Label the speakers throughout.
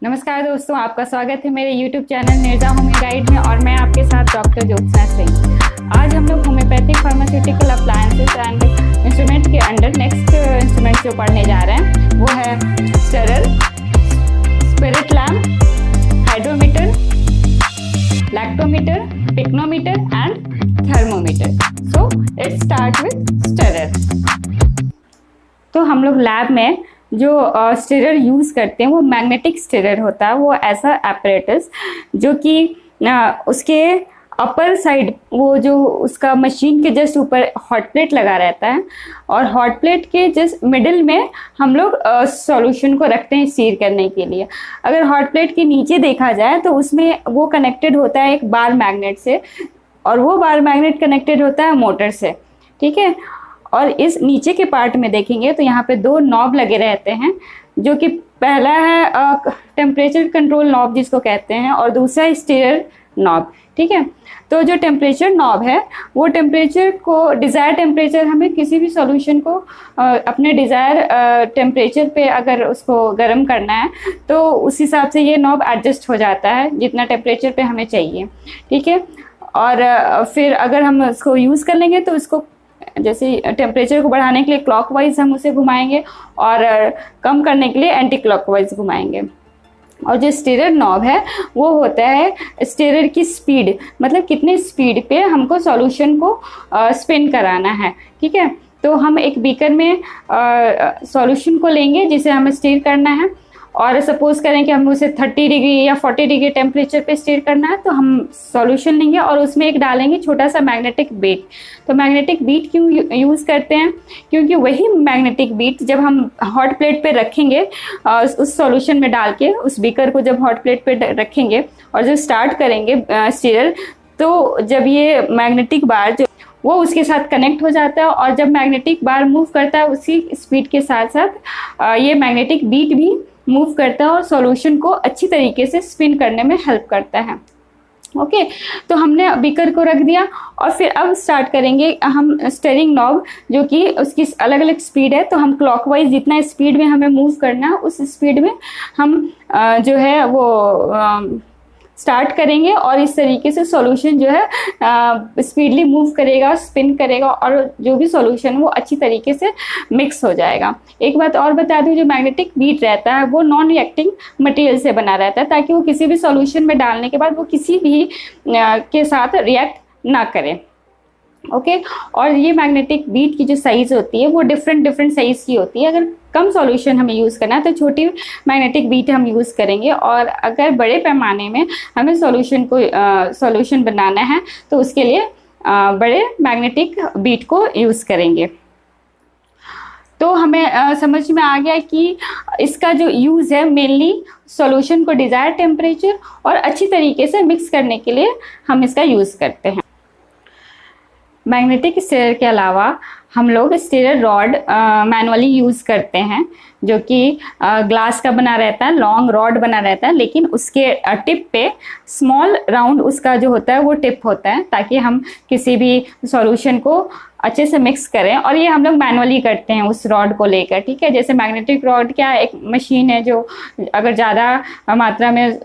Speaker 1: नमस्कार दोस्तों, आपका स्वागत है मेरे YouTube channel Nirja homeo guide में और मैं आपके साथ डॉक्टर ज्योत्सना सिंह। आज हम लोग homeopathic pharmaceutical appliances and instrument के अंडर नेक्स्ट इंस्ट्रूमेंट जो पढ़ने जा रहे हैं वो है स्टेरर, spirit lamp, hydrometer, lactometer, pycnometer and thermometer. So let's start with स्टेरर। तो हम लोग लैब में जो स्टेरर यूज़ करते हैं वो मैग्नेटिक स्टेरर होता है। वो ऐसा एपरेटस जो कि उसके अपर साइड, वो जो उसका मशीन के जस्ट ऊपर हॉट प्लेट लगा रहता है और हॉट प्लेट के जस्ट मिडिल में हम लोग सॉल्यूशन को रखते हैं स्टीर करने के लिए। अगर हॉट प्लेट के नीचे देखा जाए तो उसमें वो कनेक्टेड होता है एक बार मैग्नेट से और वो बार मैग्नेट कनेक्टेड होता है मोटर से, ठीक है। और इस नीचे के पार्ट में देखेंगे तो यहाँ पे दो नॉब लगे रहते हैं, जो कि पहला है टेम्परेचर कंट्रोल नॉब जिसको कहते हैं और दूसरा है स्टीरर नॉब, ठीक है। तो जो टेम्परेचर नॉब है वो टेम्परेचर को, डिज़ायर टेम्परेचर, हमें किसी भी सॉल्यूशन को अपने डिज़ायर टेम्परेचर पे अगर उसको गर्म करना है तो उस हिसाब से ये नॉब एडजस्ट हो जाता है जितना टेम्परेचर पे हमें चाहिए, ठीक है। और फिर अगर हम उसको यूज़ कर लेंगे तो उसको जैसे टेम्परेचर को बढ़ाने के लिए क्लॉकवाइज हम उसे घुमाएंगे और कम करने के लिए एंटी क्लॉकवाइज घुमाएंगे। और जो स्टीरर नॉब है वो होता है स्टीरर की स्पीड, मतलब कितने स्पीड पे हमको सॉल्यूशन को स्पिन कराना है, ठीक है। तो हम एक बीकर में सॉल्यूशन को लेंगे जिसे हमें स्टीर करना है और सपोज करें कि हम उसे 30 डिग्री या 40 डिग्री टेम्परेचर पे स्टीर करना है तो हम सॉल्यूशन लेंगे और उसमें एक डालेंगे छोटा सा मैग्नेटिक बीट। तो मैग्नेटिक बीट क्यों यूज़ करते हैं? क्योंकि वही मैग्नेटिक बीट जब हम हॉट प्लेट पे रखेंगे उस सॉल्यूशन में डाल के, उस बीकर को जब हॉट प्लेट पे रखेंगे और जब स्टार्ट करेंगे स्टीरर, तो जब ये मैग्नेटिक बार जो वो उसके साथ कनेक्ट हो जाता है और जब मैग्नेटिक बार मूव करता है उसी स्पीड के साथ साथ ये मैग्नेटिक बीट भी मूव करता है और सॉल्यूशन को अच्छी तरीके से स्पिन करने में हेल्प करता है। ओके, तो हमने बीकर को रख दिया और फिर अब स्टार्ट करेंगे हम स्टीयरिंग नॉब, जो कि उसकी अलग अलग स्पीड है। तो हम क्लॉकवाइज जितना स्पीड में हमें मूव करना है उस स्पीड में हम जो है वो स्टार्ट करेंगे और इस तरीके से सॉल्यूशन जो है स्पीडली मूव करेगा, स्पिन करेगा और जो भी सॉल्यूशन वो अच्छी तरीके से मिक्स हो जाएगा। एक बात और बता दूं, जो मैग्नेटिक बीट रहता है वो नॉन रिएक्टिंग मटेरियल से बना रहता है ताकि वो किसी भी सॉल्यूशन में डालने के बाद वो किसी भी के साथ रिएक्ट ना करे, ओके। और ये मैग्नेटिक बीट की जो साइज़ होती है वो डिफरेंट साइज़ की होती है। अगर कम सॉल्यूशन हमें यूज़ करना है तो छोटी मैग्नेटिक बीट हम यूज़ करेंगे और अगर बड़े पैमाने में हमें सॉल्यूशन बनाना है तो उसके लिए बड़े मैग्नेटिक बीट को यूज़ करेंगे। तो हमें समझ में आ गया कि इसका जो यूज़ है मेनली सॉल्यूशन को डिज़ायर टेम्परेचर और अच्छी तरीके से मिक्स करने के लिए हम इसका यूज़ करते हैं। मैग्नेटिक स्टीरर के अलावा हम लोग स्टीरर रॉड मैनुअली यूज़ करते हैं, जो कि ग्लास का बना रहता है, लॉन्ग रॉड बना रहता है, लेकिन उसके टिप पे स्मॉल राउंड उसका जो होता है वो टिप होता है ताकि हम किसी भी सॉल्यूशन को अच्छे से मिक्स करें। और ये हम लोग मैनुअली करते हैं उस रॉड को लेकर, ठीक है। जैसे मैग्नेटिक रॉड क्या एक मशीन है जो अगर ज़्यादा मात्रा में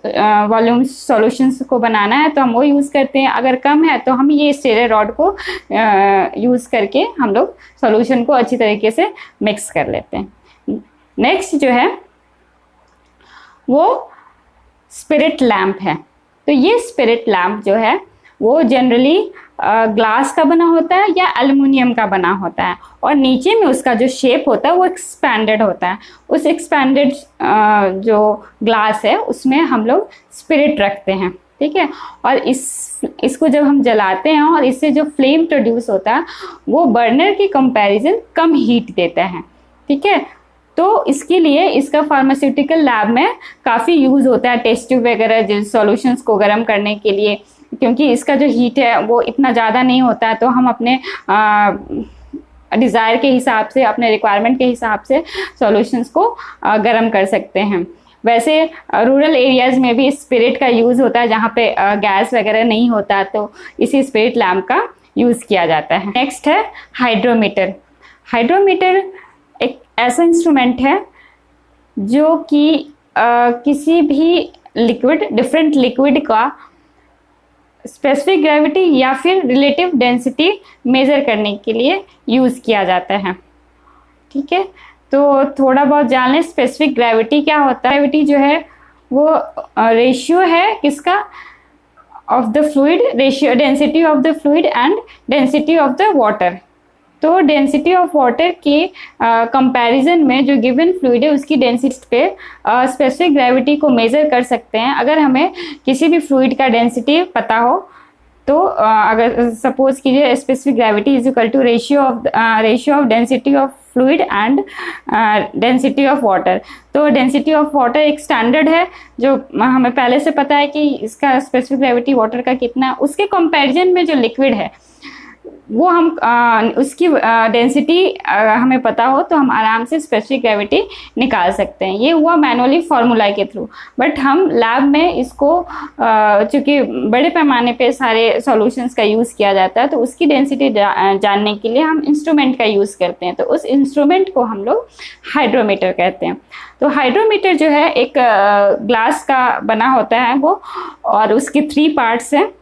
Speaker 1: वॉल्यूम सॉल्यूशंस को बनाना है तो हम वो यूज़ करते हैं, अगर कम है तो हम ये स्टीरर रॉड को यूज़ करके हम लोग सॉल्यूशन को अच्छी तरीके से मिक्स कर लेते हैं। नेक्स्ट जो है वो स्पिरिट लैम्प है। तो ये स्पिरिट लैम्प जो है वो जनरली ग्लास का बना होता है या एल्युमिनियम का बना होता है और नीचे में उसका जो शेप होता है वो एक्सपैंडेड होता है। उस एक्सपैंडेड जो ग्लास है उसमें हम लोग स्पिरिट रखते हैं, ठीक है। और इसको जब हम जलाते हैं और इससे जो फ्लेम प्रोड्यूस होता है वो बर्नर के कंपैरिजन कम हीट देता है, ठीक है। तो इसके लिए इसका फार्मास्यूटिकल लैब में काफ़ी यूज़ होता है, टेस्ट ट्यूब वगैरह जिन सॉल्यूशंस को गर्म करने के लिए, क्योंकि इसका जो हीट है वो इतना ज़्यादा नहीं होता है। तो हम अपने डिज़ायर के हिसाब से, अपने रिक्वायरमेंट के हिसाब से सॉल्यूशंस को गर्म कर सकते हैं। वैसे रूरल एरियाज़ में भी स्पिरिट का यूज़ होता है जहाँ पे गैस वगैरह नहीं होता, तो इसी स्पिरिट लैम्प का यूज़ किया जाता है। नेक्स्ट है हाइड्रोमीटर। हाइड्रोमीटर एक ऐसा इंस्ट्रूमेंट है जो कि किसी भी लिक्विड, डिफरेंट लिक्विड का स्पेसिफिक ग्रेविटी या फिर रिलेटिव डेंसिटी मेजर करने के लिए यूज़ किया जाता है। ठीक है, तो थोड़ा बहुत जान लें स्पेसिफिक ग्रेविटी क्या होता है। ग्रेविटी जो है वो रेशियो है किसका, of the fluid, ratio density of the fluid and density of the water. तो डेंसिटी ऑफ वाटर के कंपैरिजन में जो गिवन फ्लूइड है उसकी डेंसिटी पे स्पेसिफिक ग्रेविटी को मेज़र कर सकते हैं। अगर हमें किसी भी फ्लूइड का डेंसिटी पता हो तो अगर सपोज कीजिए specific gravity is equal to ratio of density of fluid and density of water. तो डेंसिटी ऑफ वाटर एक स्टैंडर्ड है जो हमें पहले से पता है कि इसका स्पेसिफिक ग्रेविटी वाटर का कितना, उसके कंपैरिजन में जो लिक्विड है वो हम उसकी डेंसिटी हमें पता हो तो हम आराम से स्पेसिफिक ग्रेविटी निकाल सकते हैं। ये हुआ मैनुअली फार्मूला के थ्रू, बट हम लैब में इसको चूँकि बड़े पैमाने पे सारे सॉल्यूशंस का यूज़ किया जाता है तो उसकी डेंसिटी जानने के लिए हम इंस्ट्रूमेंट का यूज़ करते हैं। तो उस इंस्ट्रूमेंट को हम लोग हाइड्रोमीटर कहते हैं। तो हाइड्रोमीटर जो है एक ग्लास का बना होता है वो, और उसके 3 पार्ट्स हैं।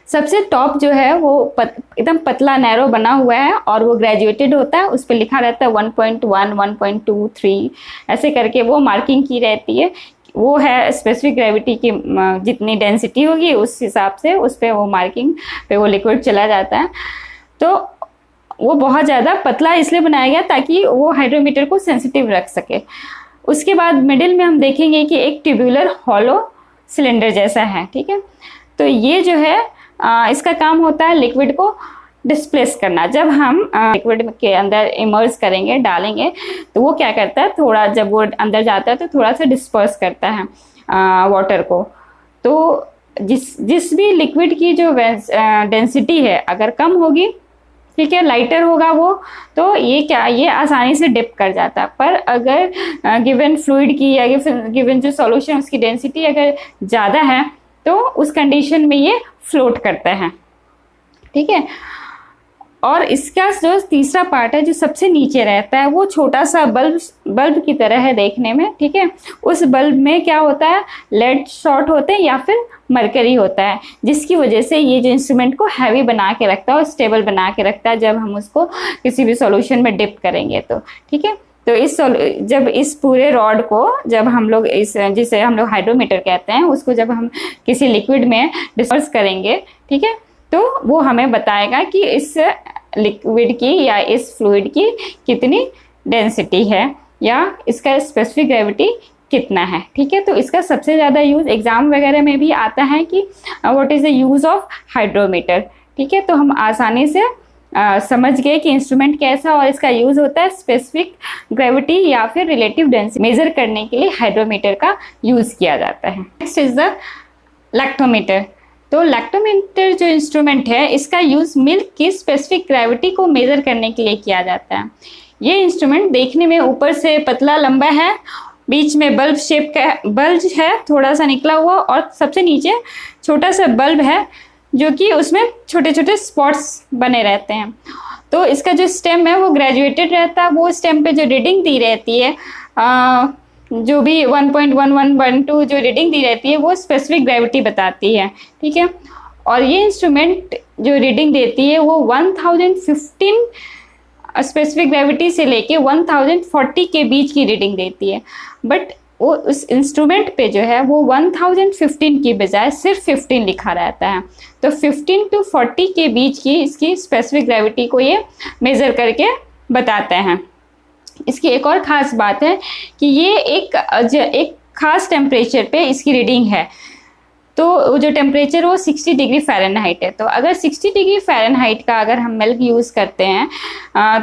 Speaker 1: सबसे टॉप जो है वो एकदम पतला नैरो बना हुआ है और वो ग्रेजुएटेड होता है, उस पर लिखा रहता है 1.1, 1.2, 3 ऐसे करके वो मार्किंग की रहती है। वो है स्पेसिफिक ग्रेविटी की जितनी डेंसिटी होगी उस हिसाब से उस पर वो मार्किंग पे वो लिक्विड चला जाता है। तो वो बहुत ज़्यादा पतला इसलिए बनाया गया ताकि वो हाइड्रोमीटर को सेंसिटिव रख सके। उसके बाद मिडिल में हम देखेंगे कि एक ट्यूबुलर हॉलो सिलेंडर जैसा है। ठीक है, तो ये जो है इसका काम होता है लिक्विड को डिस्प्लेस करना। जब हम लिक्विड के अंदर इमर्ज करेंगे, डालेंगे, तो वो क्या करता है, थोड़ा जब वो अंदर जाता है तो थोड़ा सा डिस्पर्स करता है वाटर को। तो जिस भी लिक्विड की जो डेंसिटी है अगर कम होगी, ठीक है, लाइटर होगा वो, तो ये आसानी से डिप कर जाता है। पर अगर गिवन फ्लूइड की या गिवन जो सॉल्यूशन उसकी डेंसिटी अगर ज़्यादा है तो उस कंडीशन में ये फ्लोट करता है। ठीक है, और इसका जो तीसरा पार्ट है जो सबसे नीचे रहता है वो छोटा सा बल्ब की तरह है देखने में। ठीक है, उस बल्ब में क्या होता है, लेड शॉर्ट होते हैं या फिर मरकरी होता है, जिसकी वजह से ये जो इंस्ट्रूमेंट को हैवी बना के रखता है और स्टेबल बना के रखता है जब हम उसको किसी भी सॉल्यूशन में डिप करेंगे तो। ठीक है, तो जब इस पूरे रॉड को जब हम लोग जिसे हम लोग हाइड्रोमीटर कहते हैं उसको जब हम किसी लिक्विड में डिस्पर्स करेंगे, ठीक है, तो वो हमें बताएगा कि इस लिक्विड की या इस फ्लूइड की कितनी डेंसिटी है या इसका स्पेसिफिक ग्रेविटी कितना है। ठीक है, तो इसका सबसे ज़्यादा यूज़ एग्जाम वगैरह में भी आता है कि what is the use of hydrometer. ठीक है, तो हम आसानी से समझ गए कि इंस्ट्रूमेंट कैसा और इसका यूज़ होता है स्पेसिफिक ग्रेविटी या फिर रिलेटिव डेंसिटी मेजर करने के लिए हाइड्रोमीटर का यूज़ किया जाता है। Next is the lactometer. तो लैक्टोमीटर जो इंस्ट्रूमेंट है इसका यूज़ मिल्क की स्पेसिफिक ग्रेविटी को मेजर करने के लिए किया जाता है। ये इंस्ट्रूमेंट देखने में ऊपर से पतला लंबा है, बीच में बल्ब शेप का बल्ब है थोड़ा सा निकला हुआ, और सबसे नीचे छोटा सा बल्ब है जो कि उसमें छोटे छोटे स्पॉट्स बने रहते हैं। तो इसका जो स्टेम है वो ग्रेजुएटेड रहता है, वो स्टेम पे जो रीडिंग दी रहती है जो भी 1.1112 जो रीडिंग दी रहती है वो स्पेसिफिक ग्रेविटी बताती है। ठीक है, और ये इंस्ट्रूमेंट जो रीडिंग देती है वो 1015 स्पेसिफिक ग्रेविटी से लेके 1040 के बीच की रीडिंग देती है। बट वो उस इंस्ट्रूमेंट पे जो है वो 1015 की बजाय सिर्फ 15 लिखा रहता है। तो 15 to 40 के बीच की इसकी स्पेसिफिक ग्रेविटी को ये मेज़र करके बताते हैं। इसकी एक और ख़ास बात है कि ये एक ख़ास टेम्परेचर पे इसकी रीडिंग है। तो जो टेम्परेचर वो 60 डिग्री फ़ारेनहाइट है। तो अगर 60 डिग्री फ़ारेनहाइट का अगर हम मिल्क यूज़ करते हैं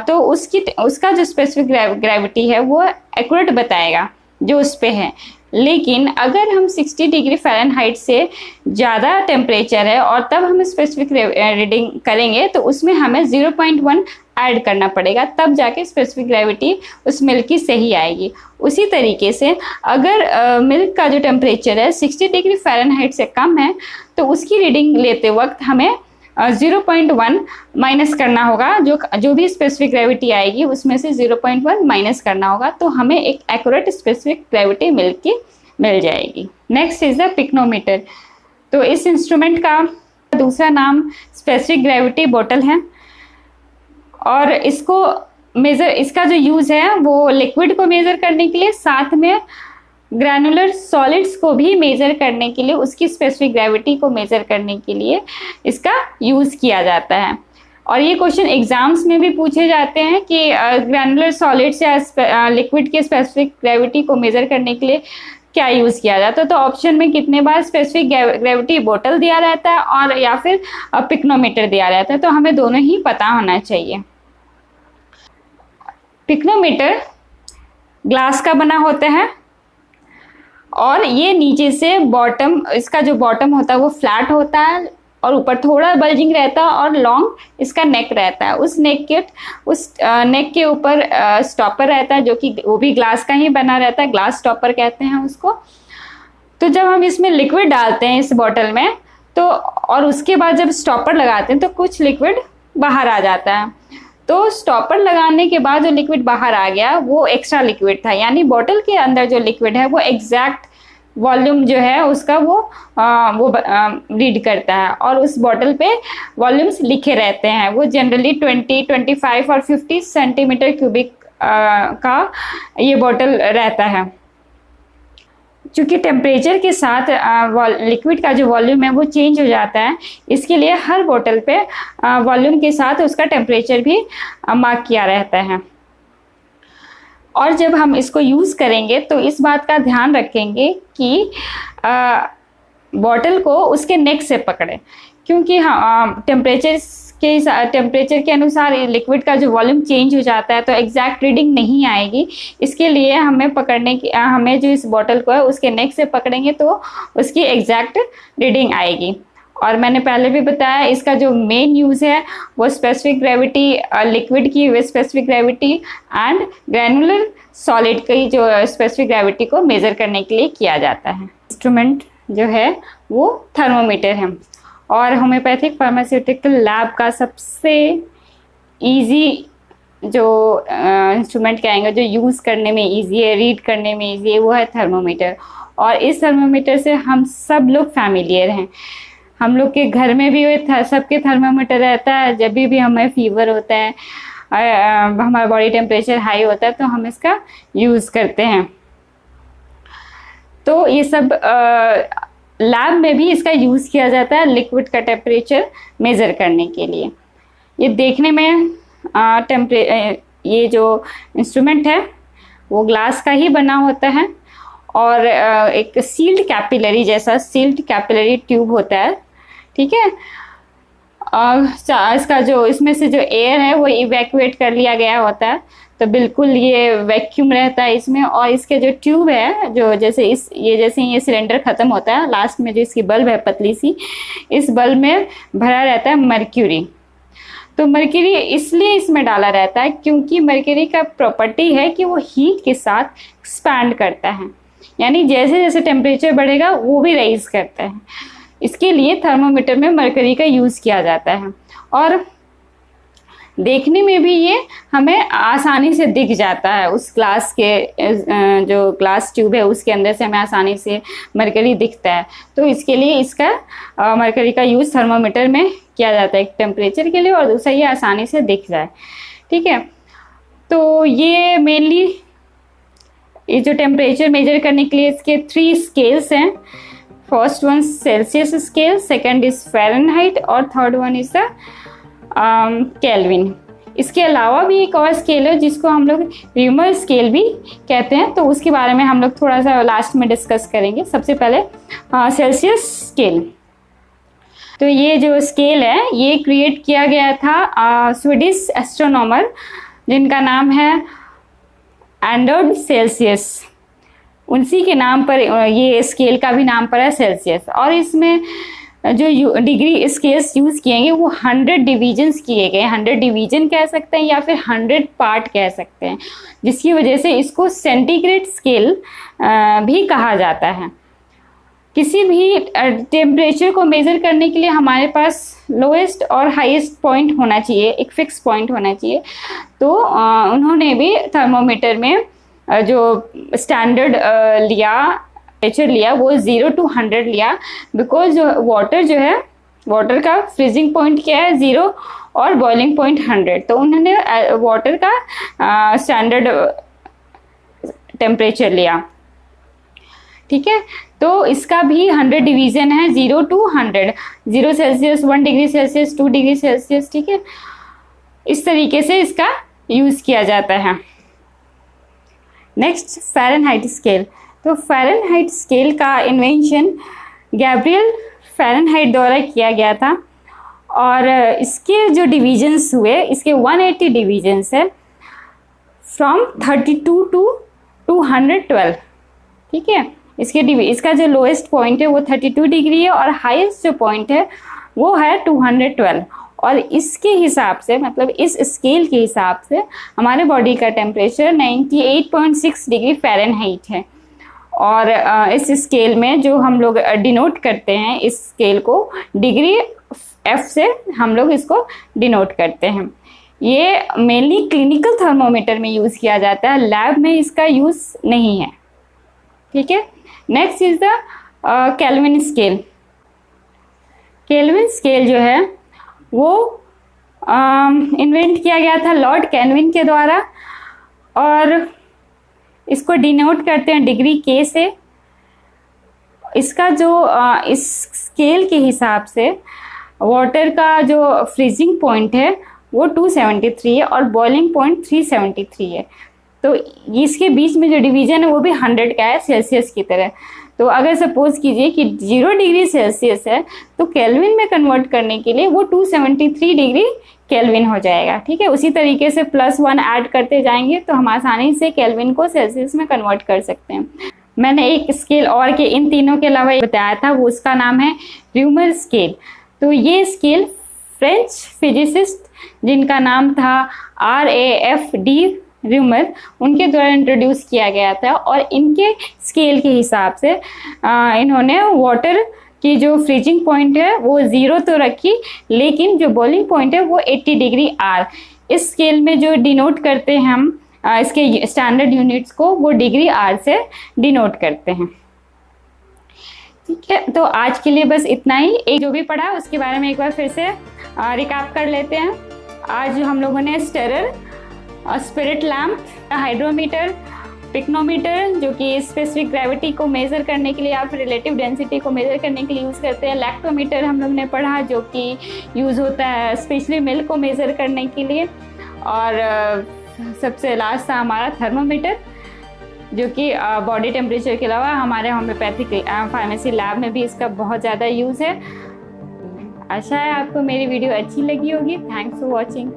Speaker 1: तो उसका जो स्पेसिफिक ग्रेविटी है वो एक्यूरेट बताएगा जो उस पे है। लेकिन अगर हम 60 डिग्री फ़ारेनहाइट से ज़्यादा टेम्परेचर है और तब हम स्पेसिफिक रीडिंग करेंगे तो उसमें हमें 0.1 ऐड करना पड़ेगा, तब जाके स्पेसिफिक ग्रेविटी उस मिल्क की सही आएगी। उसी तरीके से अगर मिल्क का जो टेम्परेचर है 60 डिग्री फ़ारेनहाइट से कम है तो उसकी रीडिंग लेते वक्त हमें 0.1 माइनस करना होगा, जो भी स्पेसिफिक ग्रेविटी आएगी उसमें से 0.1 माइनस करना होगा, तो हमें एक एक्यूरेट स्पेसिफिक ग्रेविटी मिल जाएगी। Next is the pycnometer. तो इस इंस्ट्रूमेंट का दूसरा नाम स्पेसिफिक ग्रेविटी बोतल है, और इसका जो यूज है वो लिक्विड को मेजर करने के लिए, साथ में ग्रैनुलर सॉलिड्स को भी मेजर करने के लिए, उसकी स्पेसिफिक ग्रेविटी को मेजर करने के लिए इसका यूज किया जाता है। और ये क्वेश्चन एग्जाम्स में भी पूछे जाते हैं कि ग्रैनुलर सॉलिड्स या लिक्विड के स्पेसिफिक ग्रेविटी को मेजर करने के लिए क्या यूज किया जाता है। तो ऑप्शन में कितने बार स्पेसिफिक ग्रेविटी बोतल दिया रहता है और या फिर पिक्नोमीटर दिया रहता है, तो हमें दोनों ही पता होना चाहिए। पिक्नोमीटर ग्लास का बना होता है, और ये नीचे से इसका जो बॉटम होता है वो फ्लैट होता है, और ऊपर थोड़ा बल्जिंग रहता है, और लॉन्ग इसका नेक रहता है। उस नेक के ऊपर स्टॉपर रहता है, जो कि वो भी ग्लास का ही बना रहता है, ग्लास स्टॉपर कहते हैं उसको। तो जब हम इसमें लिक्विड डालते हैं इस बॉटल में, तो और उसके बाद जब स्टॉपर लगाते हैं तो कुछ लिक्विड बाहर आ जाता है। तो स्टॉपर लगाने के बाद जो लिक्विड बाहर आ गया वो एक्स्ट्रा लिक्विड था, यानी बॉटल के अंदर जो लिक्विड है वो एग्जैक्ट वॉल्यूम जो है उसका वो रीड करता है, और उस बॉटल पे वॉल्यूम्स लिखे रहते हैं। वो जनरली 20, 25 और 50 सेंटीमीटर क्यूबिक का ये बॉटल रहता है। चूँकि टेम्परेचर के साथ लिक्विड का जो वॉल्यूम है वो चेंज हो जाता है, इसके लिए हर बोतल पे वॉल्यूम के साथ उसका टेम्परेचर भी मार्क किया रहता है। और जब हम इसको यूज़ करेंगे तो इस बात का ध्यान रखेंगे कि बॉटल को उसके नेक से पकड़े, क्योंकि टेम्परेचर के अनुसार लिक्विड का जो वॉल्यूम चेंज हो जाता है, तो एग्जैक्ट रीडिंग नहीं आएगी। इसके लिए हमें जो इस बॉटल को है उसके नेक से पकड़ेंगे तो उसकी एग्जैक्ट रीडिंग आएगी। और मैंने पहले भी बताया इसका जो मेन यूज़ है वो स्पेसिफिक ग्रेविटी, लिक्विड की specific gravity and granular solid की जो स्पेसिफिक ग्रेविटी को मेज़र करने के लिए किया जाता है। इंस्ट्रूमेंट जो है वो थर्मोमीटर है, और होम्योपैथिक फार्मास्यूटिकल लैब का सबसे इजी जो इंस्ट्रूमेंट कहेंगे, जो यूज़ करने में इजी है, रीड करने में इजी है, वो है थर्मोमीटर। और इस थर्मोमीटर से हम सब लोग फैमिलियर हैं। हम लोग के घर में भी सबके थर्मोमीटर रहता है। जब भी हमें फीवर होता है, हमारा बॉडी टेम्परेचर हाई होता है, तो हम इसका यूज़ करते हैं। तो ये सब लैब में भी इसका यूज़ किया जाता है लिक्विड का टेम्परेचर मेज़र करने के लिए। ये देखने में ये जो इंस्ट्रूमेंट है वो ग्लास का ही बना होता है, और एक सील्ड कैपिलरी ट्यूब होता है, ठीक है। इसका जो इसमें से जो एयर है वो इवैक्यूएट कर लिया गया होता है, तो बिल्कुल ये वैक्यूम रहता है इसमें। और इसके जो ट्यूब है, जो जैसे ये सिलेंडर ख़त्म होता है, लास्ट में जो इसकी बल्ब है पतली सी, इस बल्ब में भरा रहता है मर्क्यूरी। तो मर्क्यूरी इसलिए इसमें डाला रहता है क्योंकि मर्क्यूरी का प्रॉपर्टी है कि वो हीट के साथ एक्सपैंड करता है, यानी जैसे जैसे टेम्परेचर बढ़ेगा वो भी राइज करता है। इसके लिए थर्मोमीटर में मर्क्यूरी का यूज़ किया जाता है, और देखने में भी ये हमें आसानी से दिख जाता है। उस ग्लास के जो ग्लास ट्यूब है उसके अंदर से हमें आसानी से मर्क्यूरी दिखता है। तो इसके लिए इसका मर्क्यूरी का यूज़ थर्मोमीटर में किया जाता है, एक टेम्परेचर के लिए, और दूसरा ये आसानी से दिख जाए, ठीक है। तो ये मेनली ये जो टेम्परेचर मेजर करने के लिए इसके 3 स्केल्स हैं। First one Celsius scale, second is Fahrenheit, और third one is the Kelvin. इसके अलावा भी एक और स्केल है जिसको हम लोग र्यूमर स्केल भी कहते हैं, तो उसके बारे में हम लोग थोड़ा सा लास्ट में डिस्कस करेंगे। सबसे पहले सेल्सियस स्केल। तो ये जो स्केल है ये क्रिएट किया गया था स्वीडिश एस्ट्रोनॉमर जिनका नाम है एंडर्ड सेल्सियस। उसी के नाम पर ये स्केल का भी नाम पर है सेल्सियस। और इसमें जो डिग्री स्केल्स यूज़ किए गए वो 100 डिवीजन्स किए गए। 100 डिवीजन कह सकते हैं या फिर 100 पार्ट कह सकते हैं, जिसकी वजह से इसको सेंटीग्रेड स्केल भी कहा जाता है। किसी भी टेम्परेचर को मेज़र करने के लिए हमारे पास लोएस्ट और हाईएस्ट पॉइंट होना चाहिए, एक फिक्स पॉइंट होना चाहिए। तो उन्होंने भी थर्मोमीटर में जो स्टैंडर्ड टेम्परेचर लिया वो 0 to 100 लिया, बिकॉज जो है वाटर का फ्रीजिंग पॉइंट क्या है 0 और बॉइलिंग पॉइंट 100। तो उन्होंने वाटर का स्टैंडर्ड टेम्परेचर लिया, ठीक है। तो इसका भी 100 डिवीजन है, 0 to 100, 0 Celsius, 1 degree Celsius, 2 degree Celsius, ठीक है। इस तरीके से इसका यूज़ किया जाता है। Next Fahrenheit scale. तो फ़ारेनहाइट स्केल का इन्वेंशन गैब्रियल फ़ारेनहाइट द्वारा किया गया था, और इसके जो डिवीजन्स हुए, इसके 180 डिवीजन्स है, फ्रॉम 32 to 212, ठीक है। इसका जो लोएस्ट पॉइंट है वो 32 डिग्री है, और हाईएस्ट जो पॉइंट है वो है 212। और इसके हिसाब से, मतलब इस स्केल के हिसाब से हमारे बॉडी का टेम्परेचर 98.6 डिग्री फ़ारेनहाइट है। और इस स्केल में जो हम लोग डिनोट करते हैं, इस स्केल को डिग्री F से हम लोग इसको डिनोट करते हैं। ये मेनली क्लिनिकल थर्मोमीटर में यूज़ किया जाता है, लैब में इसका यूज़ नहीं है, ठीक है। Next is the kelvin scale. Kelvin scale जो है वो इन्वेंट किया गया था लॉर्ड केल्विन के द्वारा, और इसको डिनोट करते हैं डिग्री K से। इसका जो इस स्केल के हिसाब से वाटर का जो फ्रीजिंग पॉइंट है वो 273 है, और बॉइलिंग पॉइंट 373 है। तो इसके बीच में जो डिवीज़न है वो भी 100 का है, सेल्सियस की तरह। तो अगर सपोज कीजिए कि 0 डिग्री सेल्सियस है, तो केल्विन में कन्वर्ट करने के लिए वो 273 डिग्री केल्विन हो जाएगा, ठीक है। उसी तरीके से +1 ऐड करते जाएंगे तो हम आसानी से केल्विन को सेल्सियस में कन्वर्ट कर सकते हैं। मैंने एक स्केल और के इन तीनों के अलावा बताया था, वो उसका नाम है र्यूमर स्केल। तो ये स्केल फ्रेंच फिजिसिस्ट जिनका नाम था RAFD र्यूमर, उनके द्वारा इंट्रोड्यूस किया गया था, और इनके स्केल के हिसाब से इन्होंने वाटर की जो फ्रीजिंग पॉइंट है वो 0 तो रखी, लेकिन जो बॉइलिंग पॉइंट है वो 80 डिग्री R। इस स्केल में जो डिनोट करते हैं हम इसके स्टैंडर्ड यूनिट्स को, वो डिग्री R से डिनोट करते हैं, ठीक है। तो आज के लिए बस इतना ही। एक जो भी पढ़ा उसके बारे में एक बार फिर से रिकैप कर लेते हैं। आज हम लोगों ने स्टेरर, स्पिरिट लैम्प, हाइड्रोमीटर, पिक्नोमीटर जो कि स्पेसिफिक ग्रेविटी को मेज़र करने के लिए या फिर रिलेटिव डेंसिटी को मेज़र करने के लिए यूज़ करते हैं, लैक्टोमीटर हम लोग ने पढ़ा जो कि यूज़ होता है स्पेशली मिल्क को मेज़र करने के लिए, और सबसे लास्ट था हमारा थर्मोमीटर जो कि बॉडी टेम्परेचर के अलावा हमारे होम्योपैथिक फार्मेसी लैब में भी इसका बहुत ज़्यादा यूज़ है। आशा है आपको मेरी वीडियो अच्छी लगी होगी। Thanks for watching.